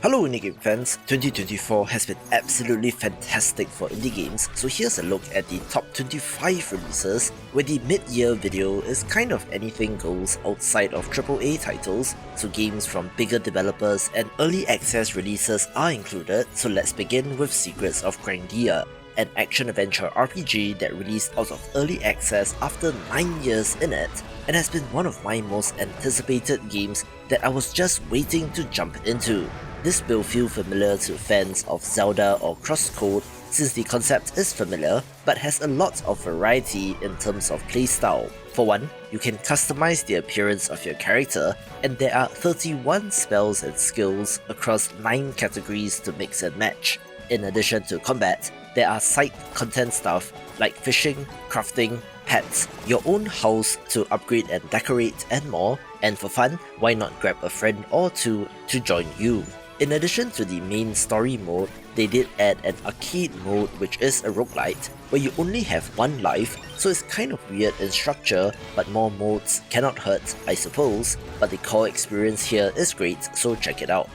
Hello indie game fans, 2024 has been absolutely fantastic for indie games, so here's a look at the top 25 releases, where the mid-year video is kind of anything goes outside of AAA titles, so games from bigger developers and early access releases are included. So let's begin with Secrets of Grandia, an action-adventure RPG that released out of early access after 9 years in it, and has been one of my most anticipated games that I was just waiting to jump into. This will feel familiar to fans of Zelda or CrossCode since the concept is familiar but has a lot of variety in terms of playstyle. For one, you can customize the appearance of your character, and there are 31 spells and skills across 9 categories to mix and match. In addition to combat, there are side content stuff like fishing, crafting, pets, your own house to upgrade and decorate, and more. And for fun, why not grab a friend or two to join you? In addition to the main story mode, they did add an arcade mode which is a roguelite, where you only have one life, so it's kind of weird in structure, but more modes cannot hurt, I suppose, but the core experience here is great, so check it out.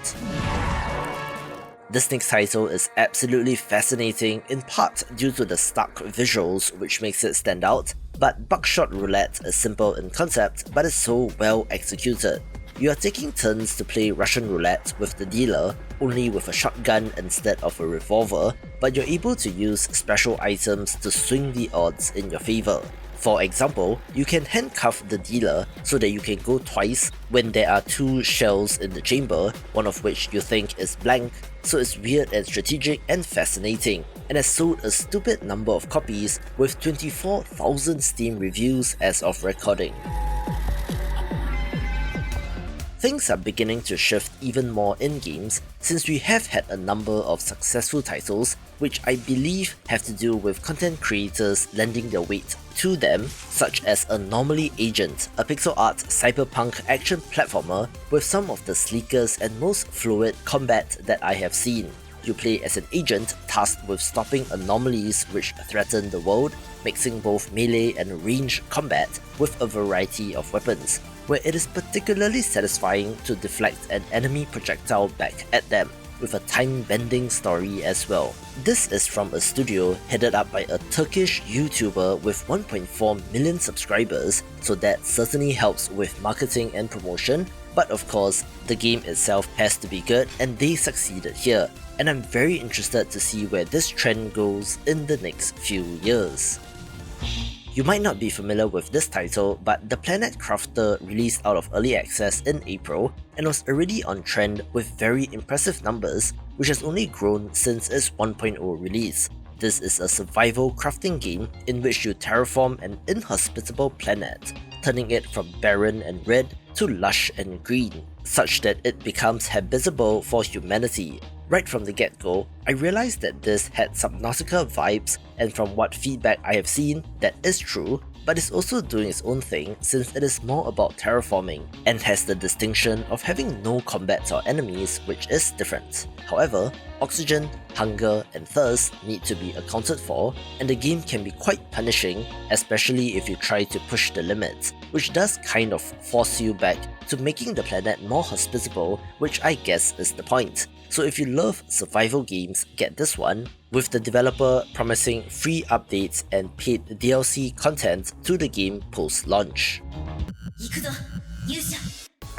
This next title is absolutely fascinating, in part due to the stark visuals which makes it stand out, but Buckshot Roulette is simple in concept but is so well executed. You are taking turns to play Russian roulette with the dealer, only with a shotgun instead of a revolver, but you're able to use special items to swing the odds in your favor. For example, you can handcuff the dealer so that you can go twice when there are 2 shells in the chamber, one of which you think is blank, so it's weird and strategic and fascinating, and has sold a stupid number of copies with 24,000 Steam reviews as of recording. Things are beginning to shift even more in games since we have had a number of successful titles which I believe have to do with content creators lending their weight to them, such as Anomaly Agent, a pixel art cyberpunk action platformer with some of the sleekest and most fluid combat that I have seen. You play as an agent tasked with stopping anomalies which threaten the world, mixing both melee and ranged combat with a variety of weapons, where it is particularly satisfying to deflect an enemy projectile back at them, with a time-bending story as well. This is from a studio headed up by a Turkish YouTuber with 1.4 million subscribers, so that certainly helps with marketing and promotion, but of course, the game itself has to be good, and they succeeded here, and I'm very interested to see where this trend goes in the next few years. You might not be familiar with this title, but The Planet Crafter released out of early access in April and was already on trend with very impressive numbers, which has only grown since its 1.0 release. This is a survival crafting game in which you terraform an inhospitable planet, turning it from barren and red to lush and green, such that it becomes habitable for humanity. Right from the get-go, I realized that this had Subnautica vibes, and from what feedback I have seen, that is true, but it's also doing its own thing since it is more about terraforming, and has the distinction of having no combat or enemies, which is different. However, oxygen, hunger, and thirst need to be accounted for, and the game can be quite punishing, especially if you try to push the limits, which does kind of force you back to making the planet more hospitable, which I guess is the point. So if you love survival games, get this one, with the developer promising free updates and paid DLC content to the game post-launch.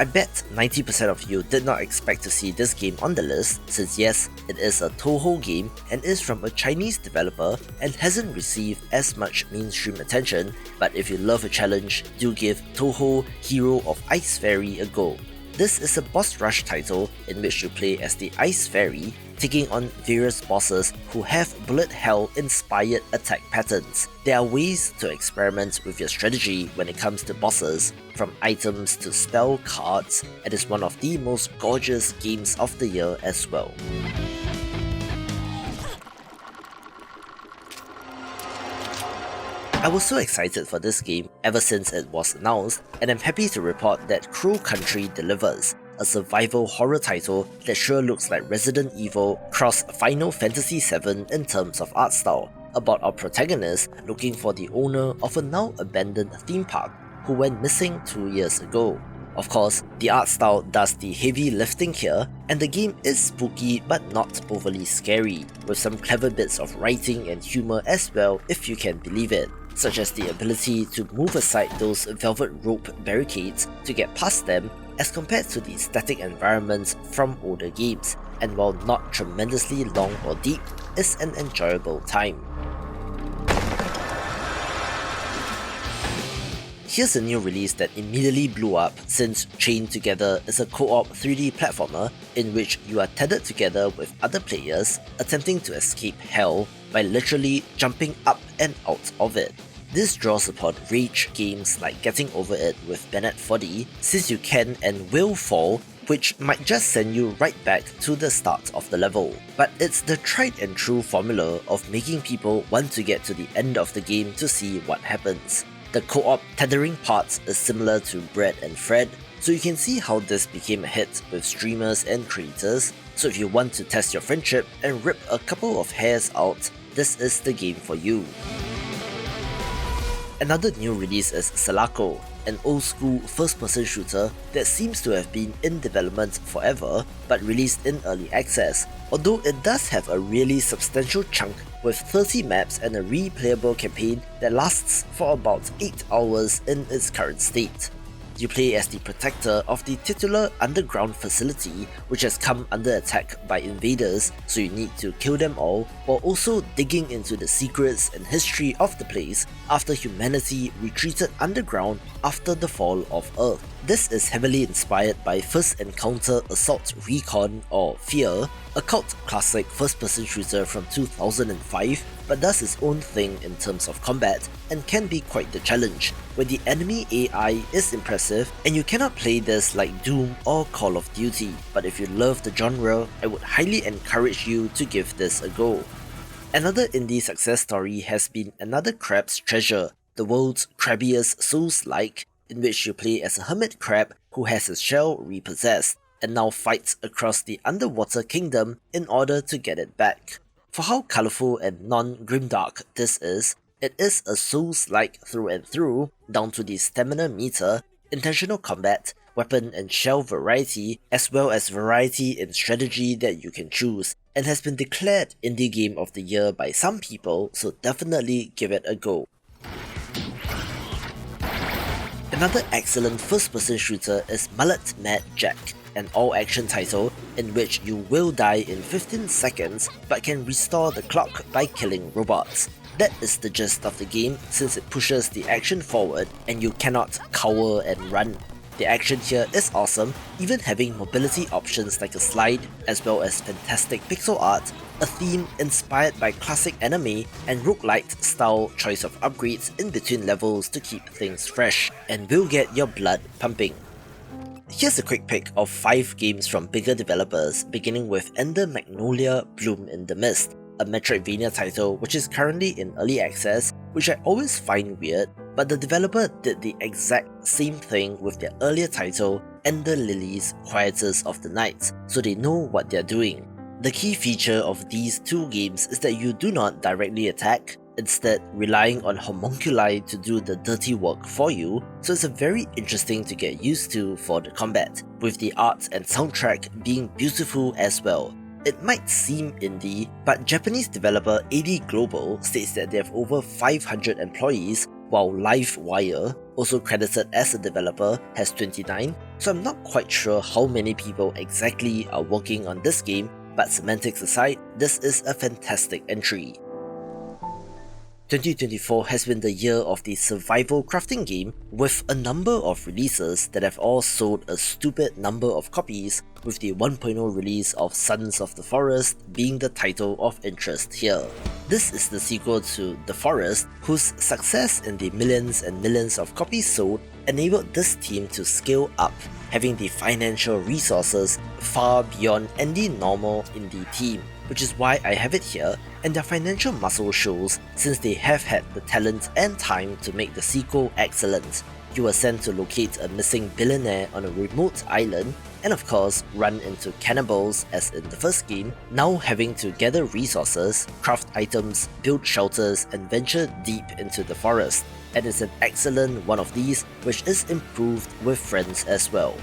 I bet 90% of you did not expect to see this game on the list, since yes, it is a Toho game and is from a Chinese developer and hasn't received as much mainstream attention, but if you love a challenge, do give Toho Hero of Ice Fairy a go. This is a boss rush title in which you play as the Ice Fairy, taking on various bosses who have bullet hell inspired attack patterns. There are ways to experiment with your strategy when it comes to bosses, from items to spell cards, and is one of the most gorgeous games of the year as well. I was so excited for this game ever since it was announced, and I'm happy to report that Cruel Country delivers, a survival horror title that sure looks like Resident Evil cross Final Fantasy VII in terms of art style, about our protagonist looking for the owner of a now abandoned theme park who went missing 2 years ago. Of course, the art style does the heavy lifting here, and the game is spooky but not overly scary, with some clever bits of writing and humour as well if you can believe it, such as the ability to move aside those velvet rope barricades to get past them as compared to the static environments from older games, and while not tremendously long or deep, is an enjoyable time. Here's a new release that immediately blew up since Chained Together is a co-op 3D platformer in which you are tethered together with other players attempting to escape hell by literally jumping up and out of it. This draws upon rage games like Getting Over It with Bennett Foddy, since you can and will fall, which might just send you right back to the start of the level. But it's the tried and true formula of making people want to get to the end of the game to see what happens. The co-op tethering part is similar to Bread and Fred, so you can see how this became a hit with streamers and creators, so if you want to test your friendship and rip a couple of hairs out, this is the game for you. Another new release is Salako, an old-school first-person shooter that seems to have been in development forever but released in early access, although it does have a really substantial chunk with 30 maps and a replayable campaign that lasts for about 8 hours in its current state. You play as the protector of the titular underground facility, which has come under attack by invaders, so you need to kill them all, while also digging into the secrets and history of the place after humanity retreated underground after the fall of Earth. This is heavily inspired by First Encounter Assault Recon or Fear, a cult classic first-person shooter from 2005, but does its own thing in terms of combat and can be quite the challenge, where the enemy AI is impressive and you cannot play this like Doom or Call of Duty, but if you love the genre, I would highly encourage you to give this a go. Another indie success story has been Another Crab's Treasure, the world's crabbiest Souls-like, in which you play as a hermit crab who has his shell repossessed, and now fights across the underwater kingdom in order to get it back. For how colourful and non-grimdark this is, it is a Souls-like through and through, down to the stamina meter, intentional combat, weapon and shell variety, as well as variety in strategy that you can choose, and has been declared Indie Game of the Year by some people, so definitely give it a go. Another excellent first-person shooter is Mullet Mad Jack, an all-action title in which you will die in 15 seconds but can restore the clock by killing robots. That is the gist of the game, since it pushes the action forward and you cannot cower and run. The action here is awesome, even having mobility options like a slide, as well as fantastic pixel art, a theme inspired by classic anime, and roguelite style choice of upgrades in between levels to keep things fresh, and will get your blood pumping. Here's a quick pick of 5 games from bigger developers, beginning with Ender Magnolia Bloom in the Mist, a Metroidvania title which is currently in early access, which I always find weird, but the developer did the exact same thing with their earlier title, Ender Lilies Quieters of the Night, so they know what they're doing. The key feature of these 2 games is that you do not directly attack, instead relying on homunculi to do the dirty work for you, so it's a very interesting to get used to for the combat, with the art and soundtrack being beautiful as well. It might seem indie, but Japanese developer AD Global states that they have over 500 employees, while Livewire, also credited as a developer, has 29, so I'm not quite sure how many people exactly are working on this game, but semantics aside, this is a fantastic entry. 2024 has been the year of the survival crafting game, with a number of releases that have all sold a stupid number of copies, with the 1.0 release of Sons of the Forest being the title of interest here. This is the sequel to The Forest, whose success in the millions and millions of copies sold enabled this team to scale up, having the financial resources far beyond any normal indie team, which is why I have it here, and their financial muscle shows since they have had the talent and time to make the sequel excellent. You are sent to locate a missing billionaire on a remote island, and of course run into cannibals as in the first game, now having to gather resources, craft items, build shelters, and venture deep into the forest. And it's an excellent one of these, which is improved with friends as well.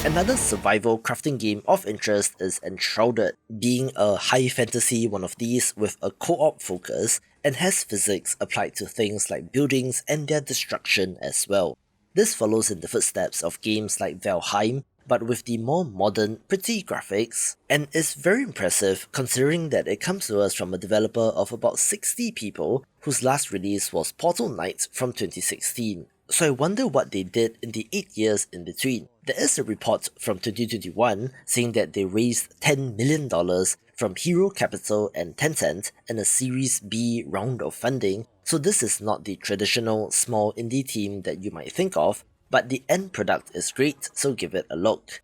Another survival crafting game of interest is Enshrouded, being a high fantasy one of these with a co-op focus and has physics applied to things like buildings and their destruction as well. This follows in the footsteps of games like Valheim, but with the more modern, pretty graphics, and is very impressive considering that it comes to us from a developer of about 60 people whose last release was Portal Knights from 2016. So I wonder what they did in the 8 years in between. There is a report from 2021 saying that they raised $10 million from Hero Capital and Tencent in a Series B round of funding, so this is not the traditional small indie team that you might think of, but the end product is great, so give it a look.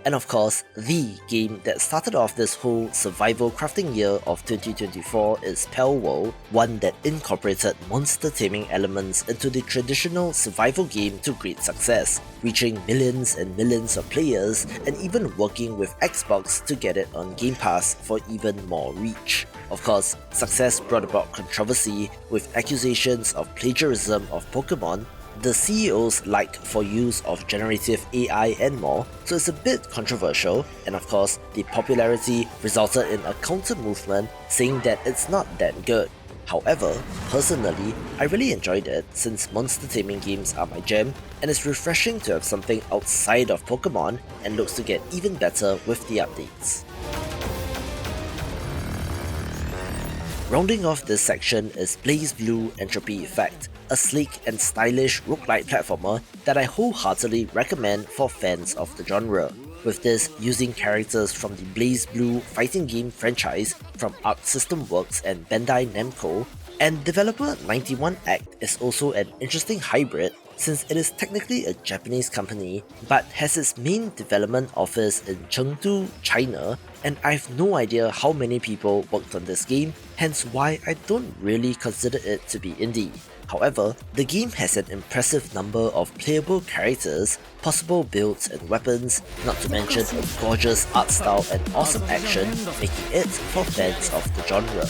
And of course, the game that started off this whole survival crafting year of 2024 is Palworld, one that incorporated monster taming elements into the traditional survival game to great success, reaching millions and millions of players and even working with Xbox to get it on Game Pass for even more reach. Of course, success brought about controversy with accusations of plagiarism of Pokemon, the CEO's like for use of generative AI and more, so it's a bit controversial, and of course, the popularity resulted in a counter movement saying that it's not that good. However, personally, I really enjoyed it since monster taming games are my jam, and it's refreshing to have something outside of Pokemon and looks to get even better with the updates. Rounding off this section is BlazBlue Entropy Effect, a sleek and stylish roguelite platformer that I wholeheartedly recommend for fans of the genre, with this using characters from the BlazBlue fighting game franchise from Arc System Works and Bandai Namco, and developer 91 Act is also an interesting hybrid since it is technically a Japanese company but has its main development office in Chengdu, China, and I've no idea how many people worked on this game, hence why I don't really consider it to be indie. However, the game has an impressive number of playable characters, possible builds and weapons, not to mention a gorgeous art style and awesome action, making it for fans of the genre.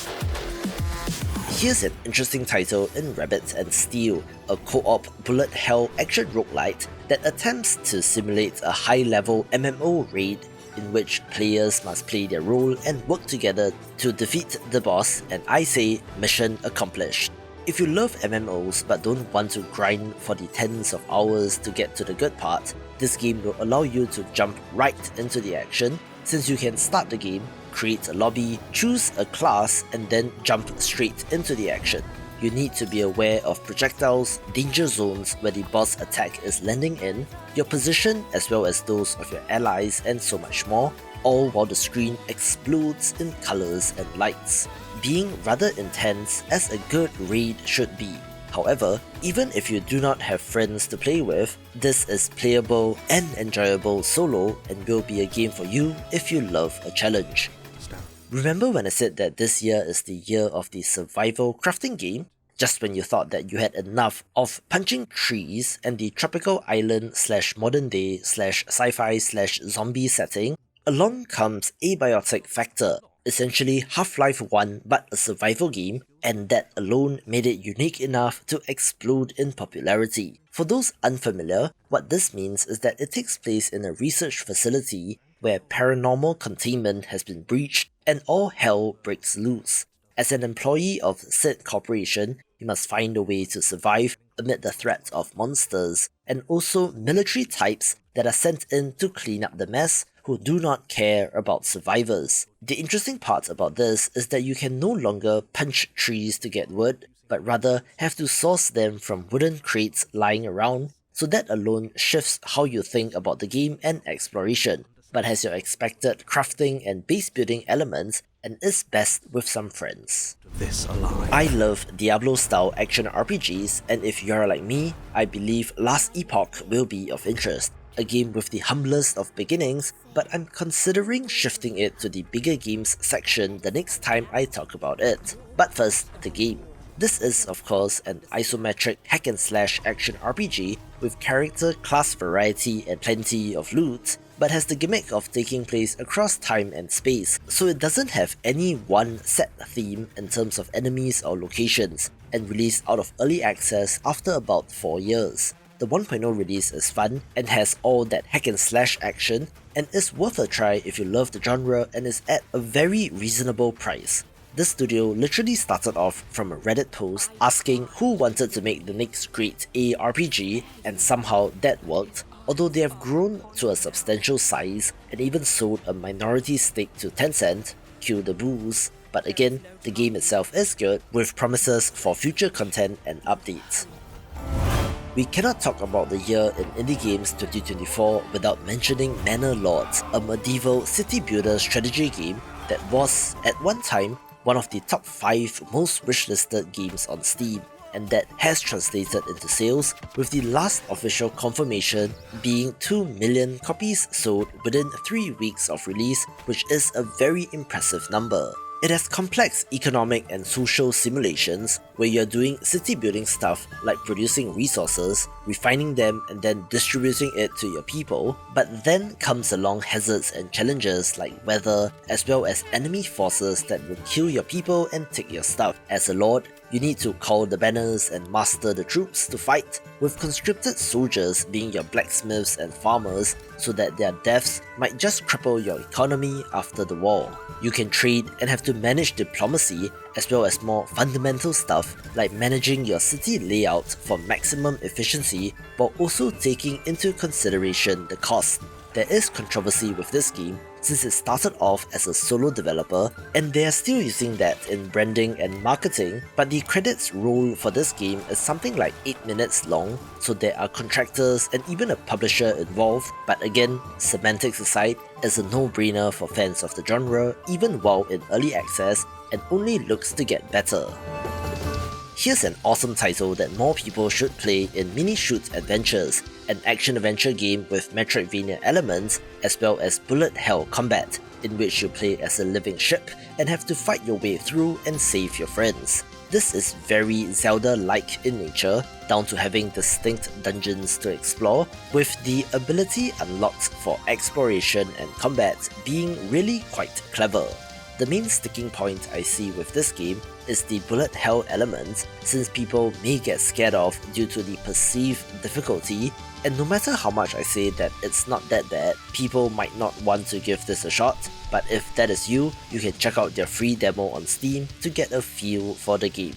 Here's an interesting title in Rabbit and Steel, a co-op bullet hell action roguelite that attempts to simulate a high-level MMO raid in which players must play their role and work together to defeat the boss, and I say mission accomplished. If you love MMOs but don't want to grind for the tens of hours to get to the good part, this game will allow you to jump right into the action, since you can start the game, create a lobby, choose a class, and then jump straight into the action. You need to be aware of projectiles, danger zones where the boss attack is landing in, your position as well as those of your allies, and so much more, all while the screen explodes in colours and lights, being rather intense as a good raid should be. However, even if you do not have friends to play with, this is playable and enjoyable solo and will be a game for you if you love a challenge. Remember when I said that this year is the year of the survival crafting game? Just when you thought that you had enough of punching trees and the tropical island / modern day / sci-fi / zombie setting, along comes Abiotic Factor, essentially Half-Life 1 but a survival game, and that alone made it unique enough to explode in popularity. For those unfamiliar, what this means is that it takes place in a research facility where paranormal containment has been breached and all hell breaks loose. As an employee of said corporation, you must find a way to survive amid the threat of monsters, and also military types that are sent in to clean up the mess who do not care about survivors. The interesting part about this is that you can no longer punch trees to get wood, but rather have to source them from wooden crates lying around, so that alone shifts how you think about the game and exploration, but has your expected crafting and base building elements and is best with some friends. I love Diablo-style action RPGs, and if you're like me, I believe Last Epoch will be of interest. A game with the humblest of beginnings, but I'm considering shifting it to the bigger games section the next time I talk about it. But first, the game. This is, of course, an isometric hack-and-slash action RPG with character, class variety and plenty of loot, but has the gimmick of taking place across time and space, so it doesn't have any one set theme in terms of enemies or locations, and released out of early access after about 4 years. The 1.0 release is fun and has all that hack-and-slash action, and is worth a try if you love the genre and is at a very reasonable price. This studio literally started off from a Reddit post asking who wanted to make the next great ARPG, and somehow that worked, although they have grown to a substantial size and even sold a minority stake to Tencent, cue the booze, but again, the game itself is good, with promises for future content and updates. We cannot talk about the year in indie games 2024 without mentioning Manor Lords, a medieval city builder strategy game that was, at one time, one of the top 5 most wishlisted games on Steam, and that has translated into sales, with the last official confirmation being 2 million copies sold within 3 weeks of release, which is a very impressive number. It has complex economic and social simulations where you're doing city building stuff like producing resources, refining them and then distributing it to your people, but then comes along hazards and challenges like weather, as well as enemy forces that will kill your people and take your stuff. As a lord, you need to call the banners and master the troops to fight, with conscripted soldiers being your blacksmiths and farmers so that their deaths might just cripple your economy after the war. You can trade and have to manage diplomacy, as well as more fundamental stuff like managing your city layout for maximum efficiency while also taking into consideration the cost. There is controversy with this game since it started off as a solo developer and they are still using that in branding and marketing, but the credits roll for this game is something like 8 minutes long, so there are contractors and even a publisher involved, but again, semantics aside, is a no-brainer for fans of the genre even while in early access, and only looks to get better. Here's an awesome title that more people should play in Mini-Shoot Adventures, an action-adventure game with Metroidvania elements as well as bullet hell combat, in which you play as a living ship and have to fight your way through and save your friends. This is very Zelda-like in nature, down to having distinct dungeons to explore, with the ability unlocked for exploration and combat being really quite clever. The main sticking point I see with this game is the bullet hell element, since people may get scared off due to the perceived difficulty, and no matter how much I say that it's not that bad, people might not want to give this a shot, but if that is you, you can check out their free demo on Steam to get a feel for the game.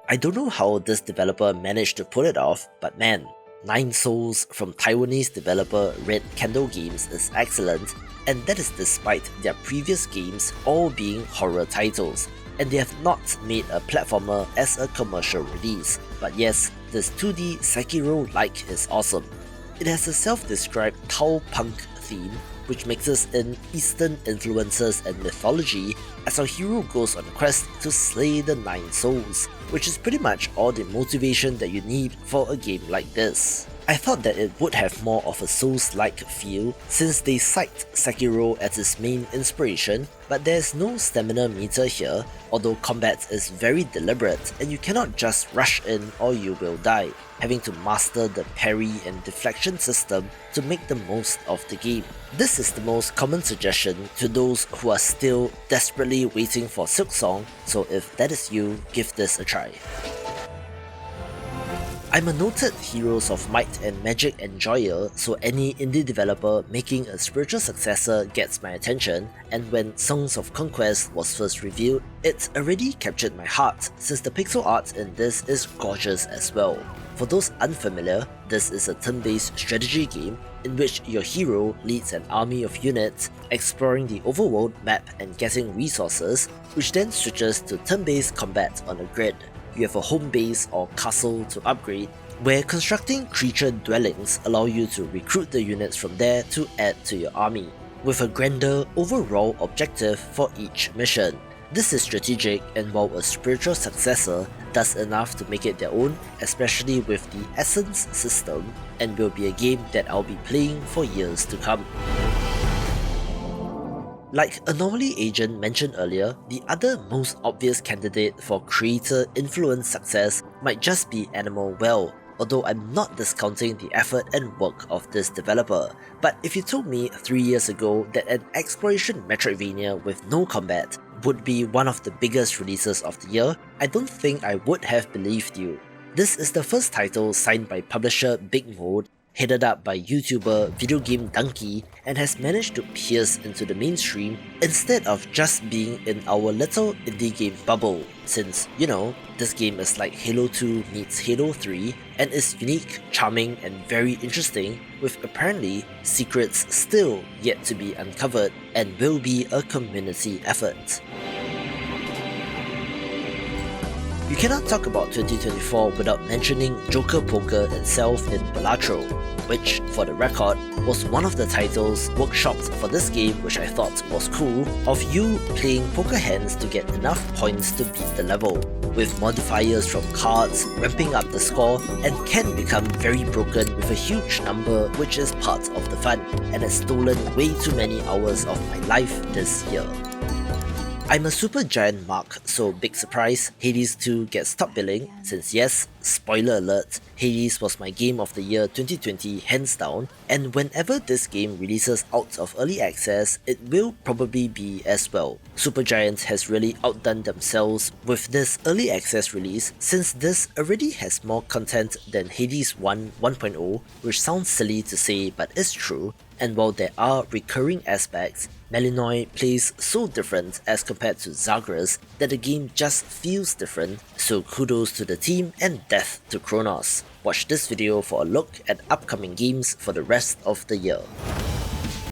I don't know how this developer managed to pull it off, but man, 9 Souls from Taiwanese developer Red Candle Games is excellent, and that is despite their previous games all being horror titles, and they have not made a platformer as a commercial release. But yes, this 2D Sekiro-like is awesome. It has a self-described Tao punk theme, which mixes in Eastern influences and mythology as our hero goes on a quest to slay the 9 souls, which is pretty much all the motivation that you need for a game like this. I thought that it would have more of a Souls-like feel since they cite Sekiro as its main inspiration, but there's no stamina meter here, although combat is very deliberate and you cannot just rush in or you will die, having to master the parry and deflection system to make the most of the game. This is the most common suggestion to those who are still desperately waiting for Silksong, so if that is you, give this a try. I'm a noted Heroes of Might and Magic enjoyer, so any indie developer making a spiritual successor gets my attention, and when Songs of Conquest was first revealed, it already captured my heart since the pixel art in this is gorgeous as well. For those unfamiliar, this is a turn-based strategy game in which your hero leads an army of units, exploring the overworld map and getting resources, which then switches to turn-based combat on a grid. You have a home base or castle to upgrade, where constructing creature dwellings allow you to recruit the units from there to add to your army, with a grander overall objective for each mission. This is strategic, and while a spiritual successor does enough to make it their own, especially with the Essence system, and will be a game that I'll be playing for years to come. Like Anomaly Agent mentioned earlier, the other most obvious candidate for creator-influenced success might just be Animal Well, although I'm not discounting the effort and work of this developer. But if you told me 3 years ago that an exploration Metroidvania with no combat would be one of the biggest releases of the year, I don't think I would have believed you. This is the first title signed by publisher Big Mode, headed up by YouTuber Video Game Donkey, and has managed to pierce into the mainstream instead of just being in our little indie game bubble, since, you know, this game is like Halo 2 meets Halo 3 and is unique, charming, and very interesting, with apparently secrets still yet to be uncovered and will be a community effort. You cannot talk about 2024 without mentioning Joker Poker itself in Balatro, which, for the record, was one of the titles workshopped for this game, which I thought was cool, of you playing poker hands to get enough points to beat the level, with modifiers from cards ramping up the score and can become very broken with a huge number, which is part of the fun, and has stolen way too many hours of my life this year. I'm a super giant mark, so big surprise, Hades 2 gets top billing, since yes, spoiler alert, Hades was my game of the year 2020 hands down, and whenever this game releases out of early access, it will probably be as well. Supergiant has really outdone themselves with this early access release, since this already has more content than Hades 1 1.0, which sounds silly to say but is true, and while there are recurring aspects, Malinois plays so different as compared to Zagreus that the game just feels different, so kudos to the team and death to Kronos. Watch this video for a look at upcoming games for the rest of the year.